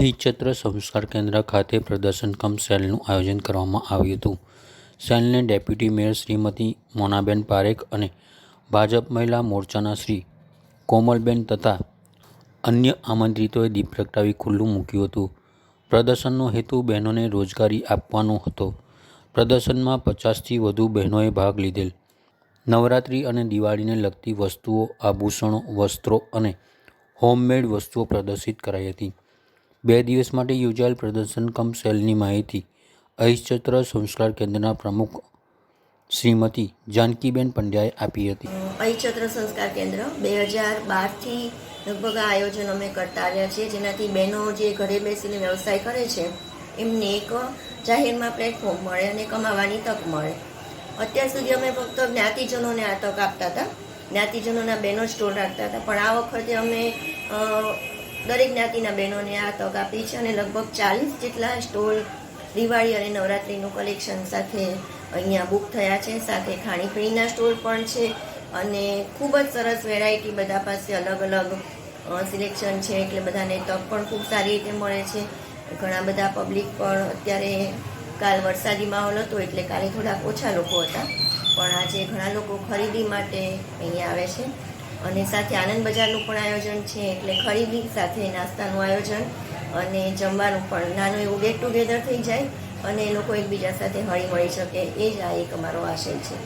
અહિચ્છત્ર સંસ્કાર કેન્દ્ર ખાતે પ્રદર્શન કમ સેલનું આયોજન કરવામાં આવ્યું હતું. સેલને ડેપ્યુટી મેયર શ્રીમતી મોનાબેન પારેખ અને ભાજપ મહિલા મોરચાના શ્રી કોમલબેન તથા અન્ય આમંત્રિતોએ દીપ પ્રગટાવી ખુલ્લું મૂક્યું હતું. પ્રદર્શનનો હેતુ બહેનોને રોજગારી આપવાનો હતો. પ્રદર્શનમાં 50થી વધુ બહેનોએ ભાગ લીધેલ. નવરાત્રિ અને દિવાળીને લગતી વસ્તુઓ, આભૂષણો, વસ્ત્રો અને હોમમેડ વસ્તુઓ પ્રદર્શિત કરાઈ હતી. 2 દિવસ માટે યોજાયેલ પ્રદર્શન કમ સેલની માહિતી અહિચ્છત્ર સંસ્કાર કેન્દ્રના પ્રમુખ શ્રીમતી જાનકીબેન પંડ્યાએ આપી હતી. અહિચ્છત્ર સંસ્કાર કેન્દ્ર 2012થી લગભગ આ આયોજન અમે કરતા આવ્યા છીએ, જેનાથી બહેનો જે ઘરે બેસીને વ્યવસાય કરે છે એમને એક જાહેરમાં પ્લેટફોર્મ મળે અને કમાવાની તક મળે. અત્યાર સુધી અમે ફક્ત જ્ઞાતિજનોને આ તક આપતા હતા, જ્ઞાતિજનોના બહેનો સ્ટોલ રાખતા હતા, પણ આ વખતે અમે દરેક જ્ઞાતિના બહેનોને આ તક આપી છે અને લગભગ 40 જેટલા સ્ટોલ દિવાળી અને નવરાત્રિનું કલેક્શન સાથે અહીંયા બુક થયા છે. સાથે ખાણીપીણીના સ્ટોલ પણ છે અને ખૂબ જ સરસ વેરાયટી બધા પાસે અલગ અલગ સિલેક્શન છે, એટલે બધાને તક પણ ખૂબ સારી રીતે મળે છે. ઘણા બધા પબ્લિક પણ અત્યારે કાલ વરસાદી માહોલ હતો એટલે કાલે થોડાક ઓછા લોકો હતા, પણ આજે ઘણા લોકો ખરીદી માટે અહીંયા આવે છે. અને સાથે આનંદ બજારનું પણ આયોજન છે, એટલે ખરીદી સાથે નાસ્તાનું આયોજન અને જમવાનું પણ નાનું એવું ગેટ ટુગેધર થઈ જાય અને લોકો એકબીજા સાથે હળી મળી શકે, એ જ આ એક અમારો આશય છે.